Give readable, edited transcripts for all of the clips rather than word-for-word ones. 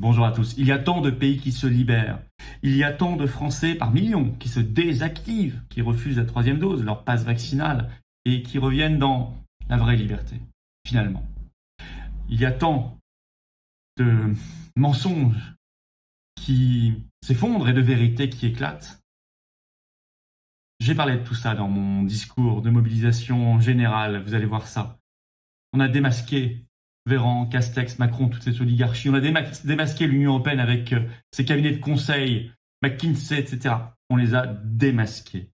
Bonjour à tous. Il y a tant de pays qui se libèrent. Il y a tant de Français par millions qui se désactivent, qui refusent la troisième dose, leur passe vaccinale, et qui reviennent dans la vraie liberté, finalement. Il y a tant de mensonges qui s'effondrent et de vérités qui éclatent. J'ai parlé de tout ça dans mon discours de mobilisation générale, vous allez voir ça. On a démasqué Véran, Castex, Macron, toute cette oligarchie. On a démasqué l'Union européenne avec ses cabinets de conseil, McKinsey, etc. On les a démasqués.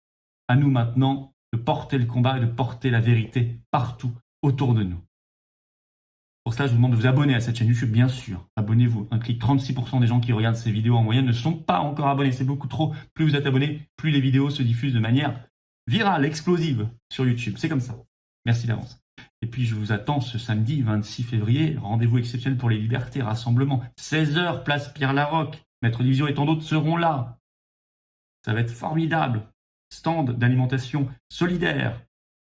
À nous maintenant de porter le combat et de porter la vérité partout autour de nous. Pour cela, je vous demande de vous abonner à cette chaîne YouTube, bien sûr. Abonnez-vous. Un clic, 36% des gens qui regardent ces vidéos en moyenne ne sont pas encore abonnés. C'est beaucoup trop. Plus vous êtes abonnés, plus les vidéos se diffusent de manière virale, explosive sur YouTube. C'est comme ça. Merci d'avance. Et puis je vous attends ce samedi 26 février, rendez-vous exceptionnel pour les libertés, rassemblement, 16h, place Pierre-Laroque. Maître Division et tant d'autres seront là. Ça va être formidable. Stand d'alimentation solidaire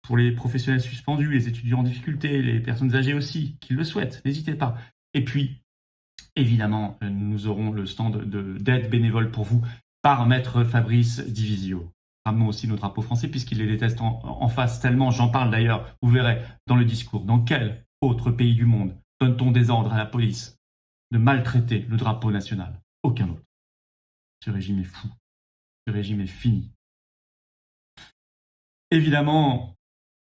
pour les professionnels suspendus, les étudiants en difficulté, les personnes âgées aussi, qui le souhaitent, n'hésitez pas. Et puis, évidemment, nous aurons le stand d'aide bénévole pour vous par Maître Fabrice Divisio. Ramenons aussi nos drapeaux français puisqu'il les déteste en face tellement, j'en parle d'ailleurs, vous verrez dans le discours. Dans quel autre pays du monde donne-t-on des ordres à la police de maltraiter le drapeau national? Aucun autre. Ce régime est fou. Ce régime est fini. Évidemment,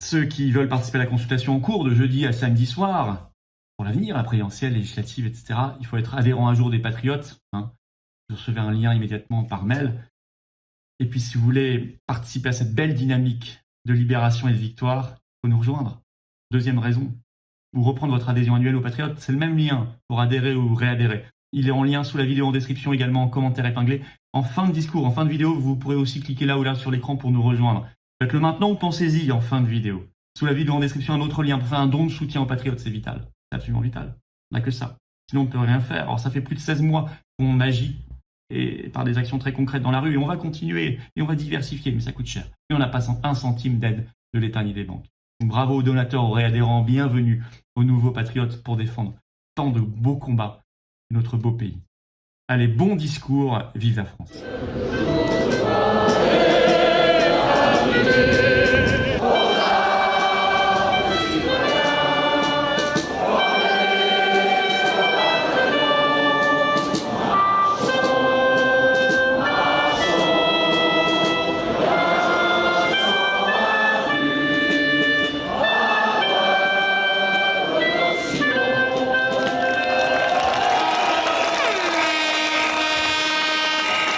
ceux qui veulent participer à la consultation en cours de jeudi à samedi soir, pour l'avenir, la présidentielle, législative, etc., il faut être adhérent à jour des Patriotes. Vous recevez un lien immédiatement par mail. Et puis, si vous voulez participer à cette belle dynamique de libération et de victoire, il faut nous rejoindre. Deuxième raison, ou reprendre votre adhésion annuelle aux Patriotes, c'est le même lien pour adhérer ou réadhérer. Il est en lien sous la vidéo en description, également en commentaire épinglé. En fin de discours, en fin de vidéo, vous pourrez aussi cliquer là ou là sur l'écran pour nous rejoindre. Faites-le maintenant ou pensez-y en fin de vidéo. Sous la vidéo en description, un autre lien pour faire un don de soutien aux Patriotes, c'est vital. C'est absolument vital. On n'a que ça. Sinon, on ne peut rien faire. Alors, ça fait plus de 16 mois qu'on agit et par des actions très concrètes dans la rue, et on va continuer, et on va diversifier, mais ça coûte cher. Et on n'a pas un centime d'aide de l'État ni des banques. Donc, bravo aux donateurs, aux réadhérents, bienvenue aux nouveaux patriotes pour défendre tant de beaux combats de notre beau pays. Allez, bon discours, vive la France.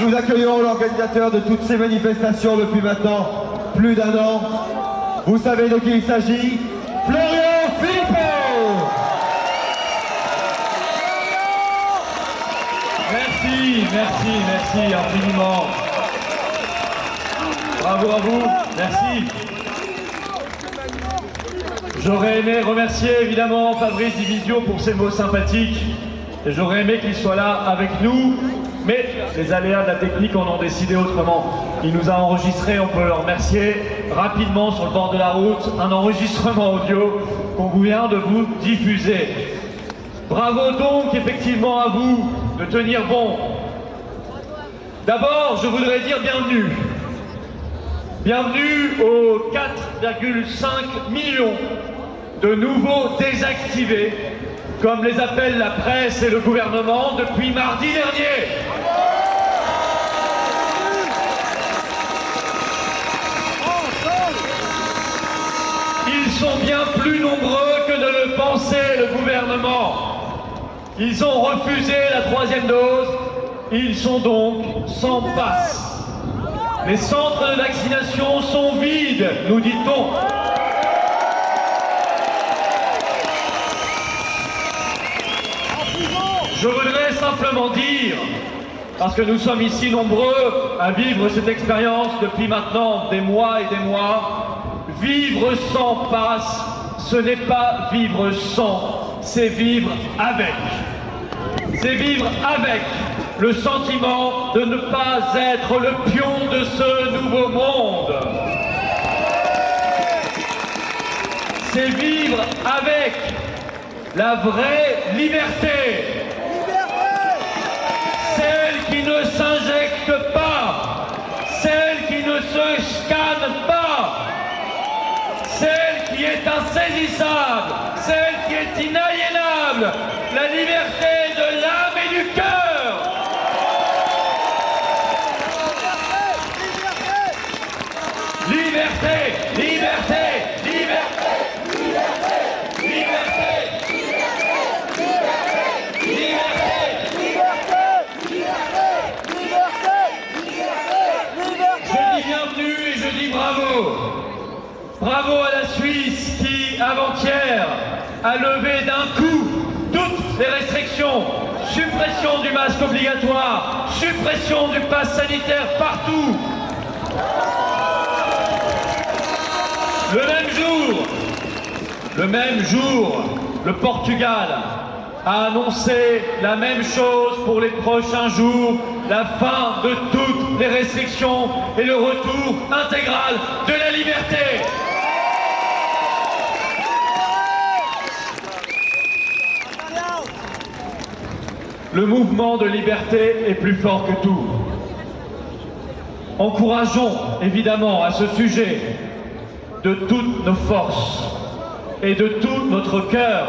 Nous accueillons l'organisateur de toutes ces manifestations depuis maintenant plus d'1 an. Vous savez de qui il s'agit? Florian Philippot. Merci infiniment. Bravo à vous, merci. J'aurais aimé remercier évidemment Fabrice Divisio pour ses mots sympathiques. Et j'aurais aimé qu'il soit là avec nous. Mais les aléas de la technique en ont décidé autrement. Il nous a enregistré, on peut le remercier, rapidement sur le bord de la route, un enregistrement audio qu'on vient de vous diffuser. Bravo donc effectivement à vous de tenir bon. D'abord, je voudrais dire bienvenue. Bienvenue aux 4,5 millions de nouveaux désactivés, comme les appelle la presse et le gouvernement depuis mardi dernier. Ils sont bien plus nombreux que ne le pensait le gouvernement. Ils ont refusé la troisième dose, ils sont donc sans passe. Les centres de vaccination sont vides, nous dit-on. Je voudrais simplement dire, parce que nous sommes ici nombreux à vivre cette expérience depuis maintenant des mois et des mois, vivre sans passe, ce n'est pas vivre sans, c'est vivre avec. C'est vivre avec le sentiment de ne pas être le pion de ce nouveau monde. C'est vivre avec la vraie liberté. insaisissable, celle qui est inaliénable, la liberté de l'âme et du cœur. Liberté, liberté, liberté, liberté, liberté, liberté, liberté. Je dis bienvenue et je dis bravo. Bravo à la Suisse qui, avant-hier, a levé d'un coup toutes les restrictions. Suppression du masque obligatoire, suppression du pass sanitaire partout. Le même jour, le Portugal a annoncé la même chose pour les prochains jours, la fin de toutes les restrictions et le retour intégral de la liberté. Le mouvement de liberté est plus fort que tout. Encourageons évidemment à ce sujet de toutes nos forces et de tout notre cœur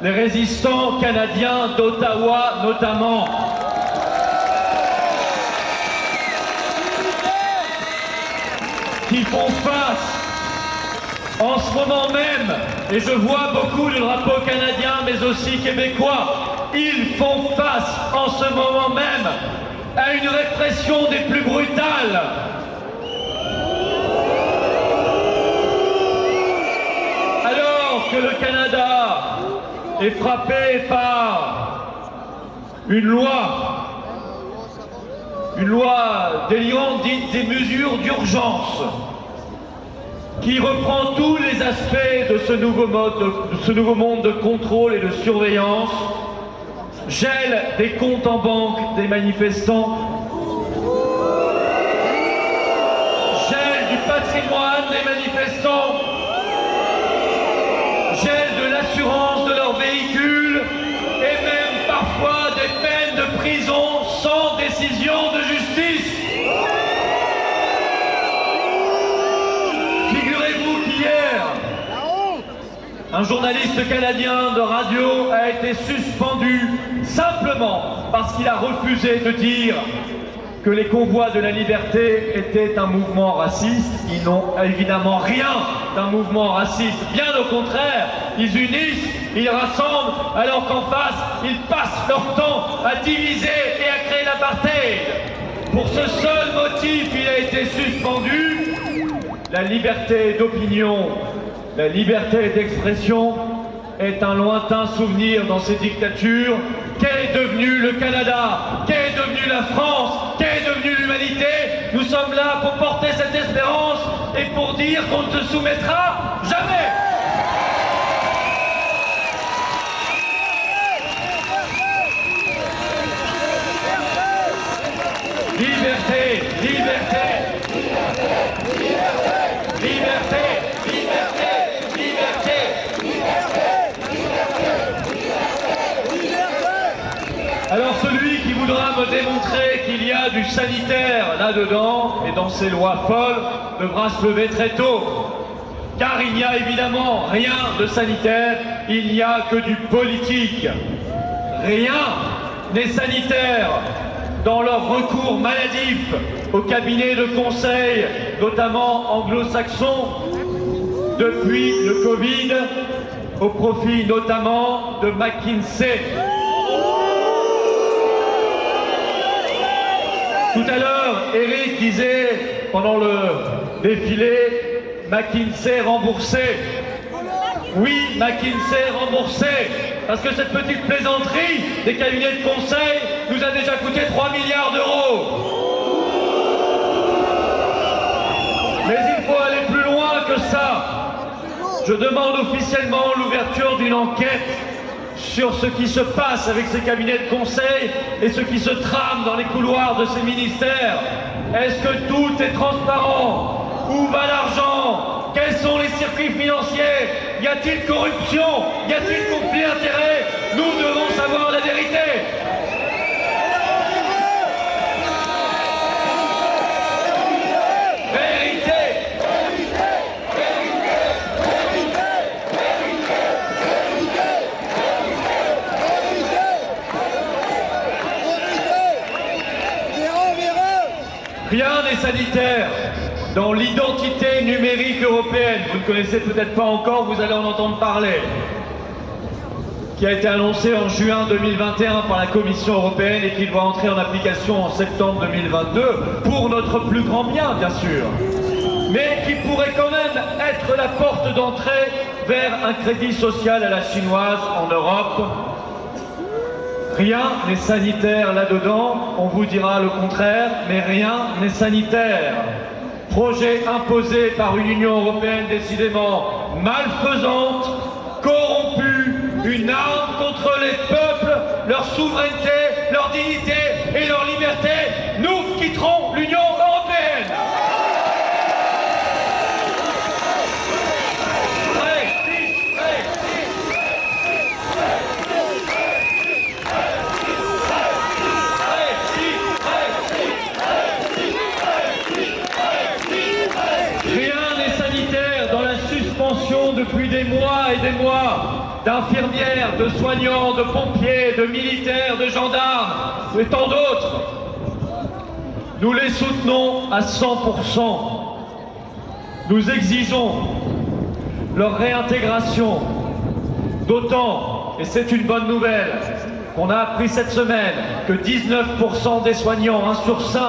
les résistants canadiens d'Ottawa notamment. Qui font face en ce moment même, et je vois beaucoup de drapeaux canadiens mais aussi québécois, ils font face en ce moment même à une répression des plus brutales. Alors que le Canada est frappé par une loi délivrant des mesures d'urgence qui reprend tous les aspects de ce nouveau monde de contrôle et de surveillance, gèle des comptes en banque des manifestants, gèle du patrimoine des manifestants, gèle de l'assurance de leurs véhicules et même parfois des peines de prison sans décision de justice. Figurez-vous qu'hier, un journaliste canadien de radio a été suspendu simplement parce qu'il a refusé de dire que les convois de la liberté étaient un mouvement raciste. Ils n'ont évidemment rien d'un mouvement raciste. Bien au contraire, ils unissent, ils rassemblent, alors qu'en face, ils passent leur temps à diviser et à créer l'apartheid. Pour ce seul motif, il a été suspendu. La liberté d'opinion, la liberté d'expression est un lointain souvenir dans ces dictatures. Qu'est devenu le Canada? Qu'est devenu la France? Qu'est devenue l'humanité? Nous sommes là pour porter cette espérance et pour dire qu'on ne se soumettra jamais. Liberté, liberté, liberté, liberté, liberté, liberté. Alors celui qui voudra me démontrer qu'il y a du sanitaire là-dedans et dans ces lois folles devra se lever très tôt. Car il n'y a évidemment rien de sanitaire, il n'y a que du politique. Rien n'est sanitaire dans leur recours maladif au cabinet de conseil, notamment anglo-saxon, depuis le Covid, au profit notamment de McKinsey. Tout à l'heure, Eric disait, pendant le défilé, McKinsey remboursé. Oui, McKinsey remboursé. Parce que cette petite plaisanterie des cabinets de conseil nous a déjà coûté 3 milliards d'euros. Mais il faut aller plus loin que ça. Je demande officiellement l'ouverture d'une enquête sur ce qui se passe avec ces cabinets de conseil et ce qui se trame dans les couloirs de ces ministères. Est-ce que tout est transparent? Où va l'argent? Quels sont les circuits financiers? Y a-t-il corruption? Y a-t-il conflit d'intérêts? Nous devons savoir la vérité. Vérité. Rien n'est sanitaire dans l'identité numérique européenne. Vous ne connaissez peut-être pas encore, vous allez en entendre parler. Qui a été annoncé en juin 2021 par la Commission européenne et qui doit entrer en application en septembre 2022, pour notre plus grand bien, bien sûr. Mais qui pourrait quand même être la porte d'entrée vers un crédit social à la chinoise en Europe. Rien n'est sanitaire là-dedans, on vous dira le contraire, mais rien n'est sanitaire. Projet imposé par une Union européenne décidément malfaisante, corrompue, une arme contre les peuples, leur souveraineté, leur dignité et leur liberté. Nous quitterons l'Union européenne. Depuis des mois et des mois, d'infirmières, de soignants, de pompiers, de militaires, de gendarmes et tant d'autres. Nous les soutenons à 100%. Nous exigeons leur réintégration. D'autant, et c'est une bonne nouvelle, qu'on a appris cette semaine que 19% des soignants, 1 sur 5,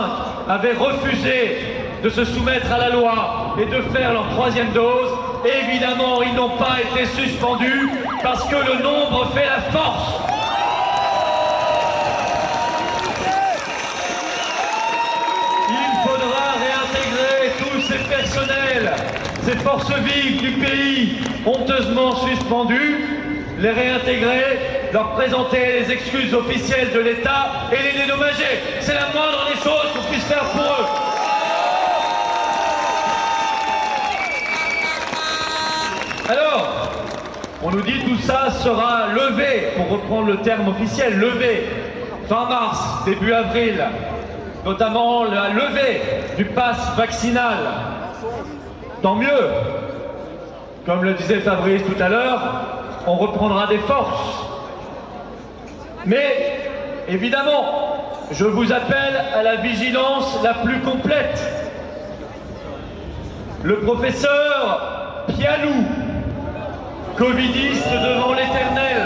avaient refusé de se soumettre à la loi et de faire leur 3e dose. Évidemment, ils n'ont pas été suspendus parce que le nombre fait la force. Il faudra réintégrer tous ces personnels, ces forces vives du pays honteusement suspendues, les réintégrer, leur présenter les excuses officielles de l'État et les dédommager. C'est la moindre des choses qu'on puisse faire pour eux. Alors, on nous dit tout ça sera levé, pour reprendre le terme officiel, levé, fin mars, début avril, notamment la levée du pass vaccinal. Tant mieux. Comme le disait Fabrice tout à l'heure, on reprendra des forces. Mais, évidemment, je vous appelle à la vigilance la plus complète. Le professeur Pialou, covidiste devant l'éternel,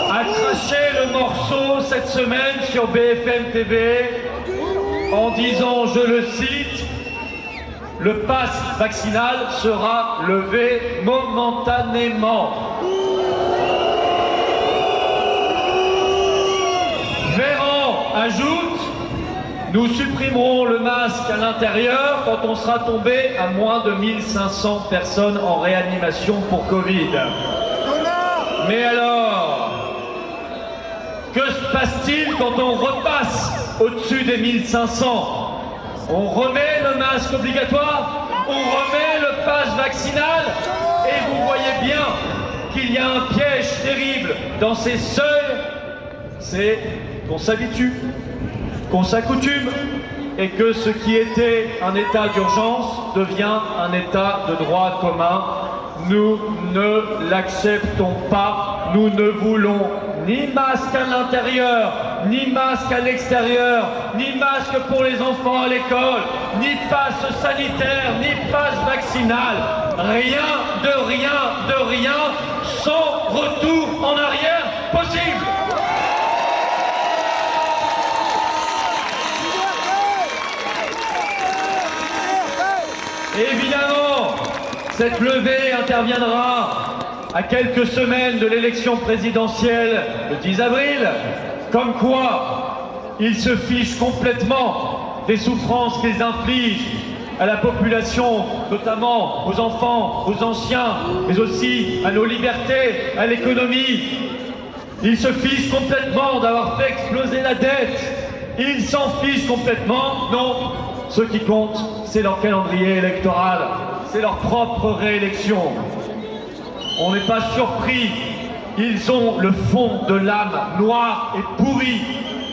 a craché le morceau cette semaine sur BFM TV en disant, je le cite, « Le pass vaccinal sera levé momentanément ». Véran ajoute, nous supprimerons le masque à l'intérieur quand on sera tombé à moins de 1500 personnes en réanimation pour Covid. Mais alors, que se passe-t-il quand on repasse au-dessus des 1500 ? On remet le masque obligatoire ? On remet le pass vaccinal ? Et vous voyez bien qu'il y a un piège terrible dans ces seuils, c'est qu'on s'habitue, qu'on s'accoutume et que ce qui était un état d'urgence devient un état de droit commun. Nous ne l'acceptons pas. Nous ne voulons ni masque à l'intérieur, ni masque à l'extérieur, ni masque pour les enfants à l'école, ni passe sanitaire, ni passe vaccinal. Rien de rien de rien, sans retour en arrière possible. Évidemment, cette levée interviendra à quelques semaines de l'élection présidentielle le 10 avril, comme quoi ils se fichent complètement des souffrances qu'ils infligent à la population, notamment aux enfants, aux anciens, mais aussi à nos libertés, à l'économie. Ils se fichent complètement d'avoir fait exploser la dette. Ils s'en fichent complètement. Non, ce qui compte, c'est leur calendrier électoral, c'est leur propre réélection. On n'est pas surpris, ils ont le fond de l'âme noire et pourrie.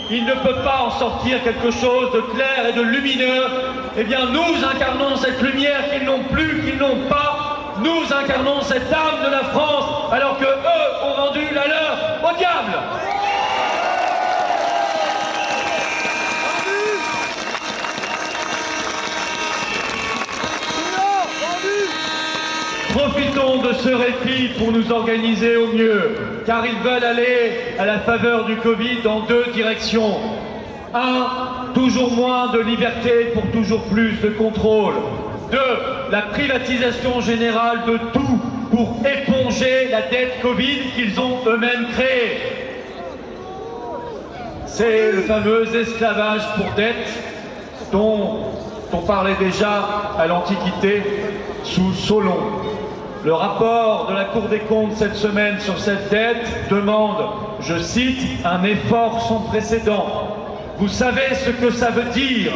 Il ne peut pas en sortir quelque chose de clair et de lumineux. Eh bien, nous incarnons cette lumière qu'ils n'ont plus, qu'ils n'ont pas. Nous incarnons cette âme de la France, alors que eux ont vendu la leur au diable. ce répit pour nous organiser au mieux, car ils veulent aller à la faveur du Covid dans deux directions. 1. Toujours moins de liberté pour toujours plus de contrôle. 2. La privatisation générale de tout pour éponger la dette Covid qu'ils ont eux-mêmes créée. C'est le fameux esclavage pour dette dont on parlait déjà à l'Antiquité sous Solon. Le rapport de la Cour des comptes cette semaine sur cette dette demande, je cite, un effort sans précédent. Vous savez ce que ça veut dire?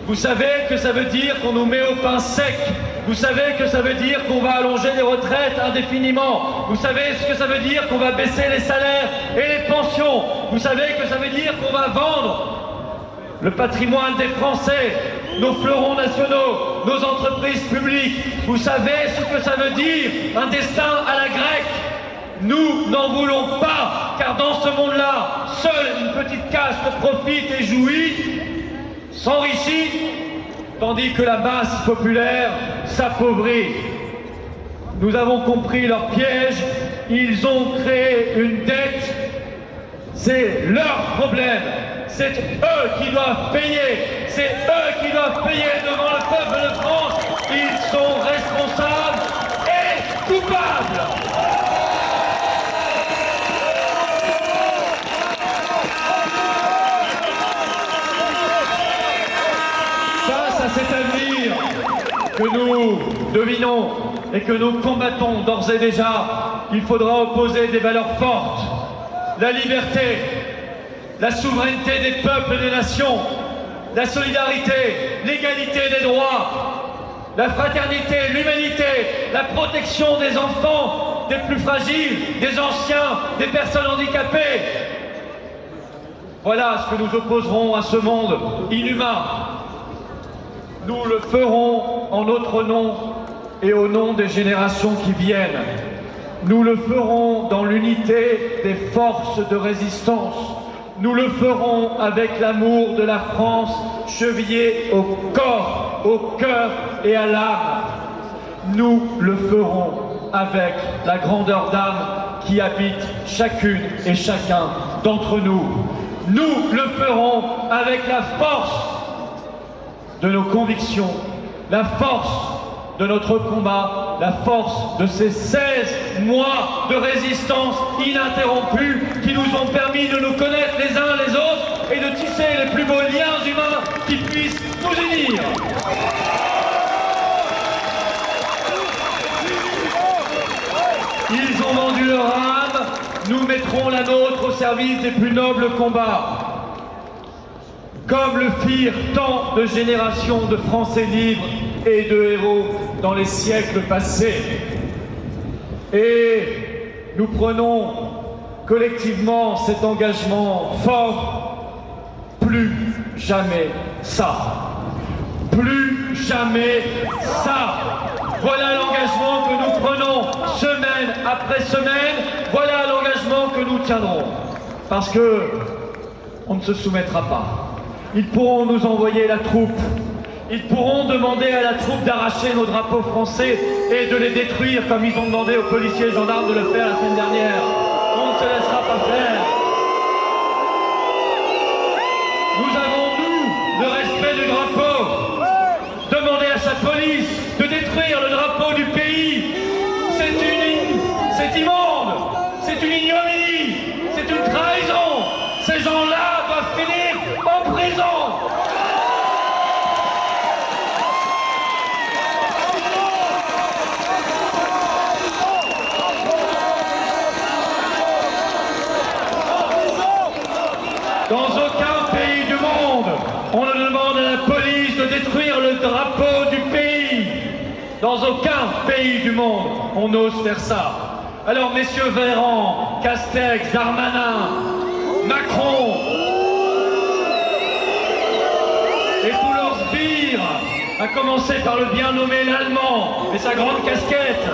Vous savez que ça veut dire qu'on nous met au pain sec. Vous savez que ça veut dire qu'on va allonger les retraites indéfiniment. Vous savez ce que ça veut dire qu'on va baisser les salaires et les pensions. Vous savez que ça veut dire qu'on va vendre le patrimoine des Français, nos fleurons nationaux, nos entreprises publiques. Vous savez ce que ça veut dire, un destin à la grecque. Nous n'en voulons pas, car dans ce monde-là, seule une petite caste profite et jouit, s'enrichit, tandis que la masse populaire s'appauvrit. Nous avons compris leur piège, ils ont créé une dette, c'est leur problème, c'est eux qui doivent payer, c'est eux qui doivent payer devant le peuple de France, ils sont responsables et coupables. À cet avenir que nous devinons et que nous combattons d'ores et déjà, il faudra opposer des valeurs fortes. La liberté, la souveraineté des peuples et des nations, la solidarité, l'égalité des droits, la fraternité, l'humanité, la protection des enfants, des plus fragiles, des anciens, des personnes handicapées. Voilà ce que nous opposerons à ce monde inhumain. Nous le ferons en notre nom et au nom des générations qui viennent. Nous le ferons dans l'unité des forces de résistance. Nous le ferons avec l'amour de la France chevillé au corps, au cœur et à l'âme. Nous le ferons avec la grandeur d'âme qui habite chacune et chacun d'entre nous. Nous le ferons avec la force de nos convictions, la force de notre combat, la force de ces 16 mois de résistance ininterrompue qui nous ont permis de nous connaître les uns les autres et de tisser les plus beaux liens humains qui puissent nous unir. Ils ont vendu leur âme, nous mettrons la nôtre au service des plus nobles combats. Comme le firent tant de générations de Français libres et de héros dans les siècles passés. Et nous prenons collectivement cet engagement fort, plus jamais ça. Plus jamais ça. Voilà l'engagement que nous prenons semaine après semaine, voilà l'engagement que nous tiendrons. Parce que on ne se soumettra pas. Ils pourront nous envoyer la troupe. Ils pourront demander à la troupe d'arracher nos drapeaux français et de les détruire comme ils ont demandé aux policiers et gendarmes de le faire la semaine dernière. On ne se laissera pas faire. Nous avons, nous, le respect du drapeau. Demander à sa police de détruire le drapeau du pays. C'est immonde. C'est une ignominie. C'est une trahison. Ces gens-là doivent finir en prison. Dans aucun pays du monde, on ne demande à la police de détruire le drapeau du pays. Dans aucun pays du monde, on ose faire ça. Alors, messieurs Véran, Castex, Darmanin, Macron, et tous leurs sbires, à commencer par le bien nommé l'Allemand et sa grande casquette.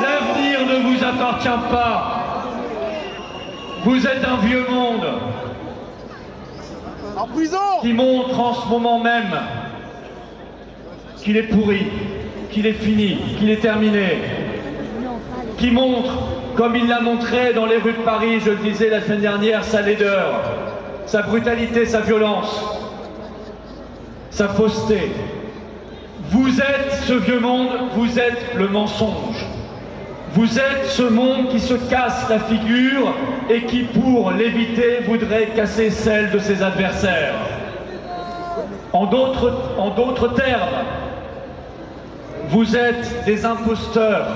L'avenir ne vous appartient pas. Vous êtes un vieux monde en prison qui montre en ce moment même qu'il est pourri, qu'il est fini, qu'il est terminé, qui montre, comme il l'a montré dans les rues de Paris, je le disais la semaine dernière, sa laideur, sa brutalité, sa violence, sa fausseté. Vous êtes ce vieux monde, vous êtes le mensonge. Vous êtes ce monde qui se casse la figure et qui, pour l'éviter, voudrait casser celle de ses adversaires. En d'autres termes, vous êtes des imposteurs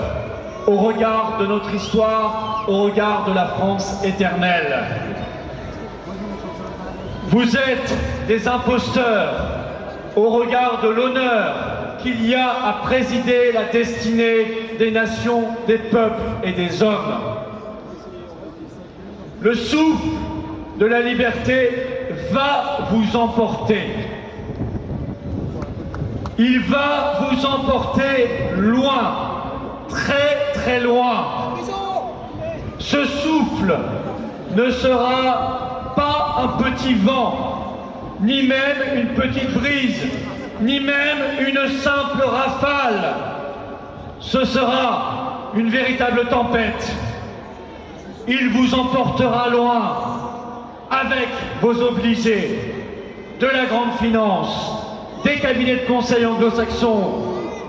au regard de notre histoire, au regard de la France éternelle. Vous êtes des imposteurs au regard de l'honneur qu'il y a à présider la destinée des nations, des peuples et des hommes. Le souffle de la liberté va vous emporter. Il va vous emporter loin, très très loin. Ce souffle ne sera pas un petit vent, ni même une petite brise, ni même une simple rafale. Ce sera une véritable tempête. Il vous emportera loin, avec vos obligés, de la grande finance, des cabinets de conseil anglo-saxons,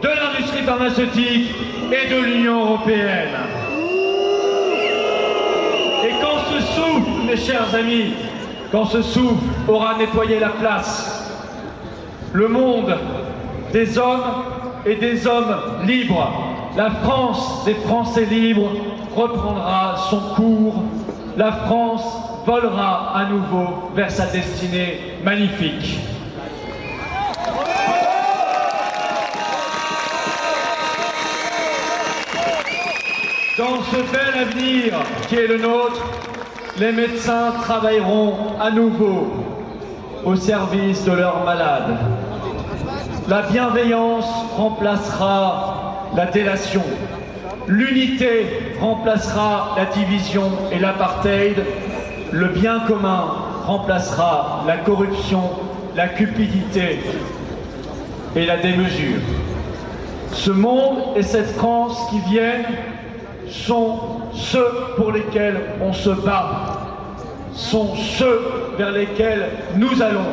de l'industrie pharmaceutique et de l'Union européenne. Et quand ce souffle, mes chers amis, quand ce souffle aura nettoyé la place, le monde des hommes et des hommes libres, la France des Français libres reprendra son cours. La France volera à nouveau vers sa destinée magnifique. Dans ce bel avenir qui est le nôtre, les médecins travailleront à nouveau au service de leurs malades. La bienveillance remplacera la délation. L'unité remplacera la division et l'apartheid. Le bien commun remplacera la corruption, la cupidité et la démesure. Ce monde et cette France qui viennent sont ceux pour lesquels on se bat, sont ceux vers lesquels nous allons,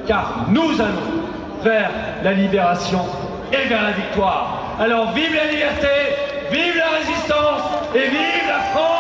car nous allons vers la libération et vers la victoire. Alors vive la liberté, vive la résistance et vive la France!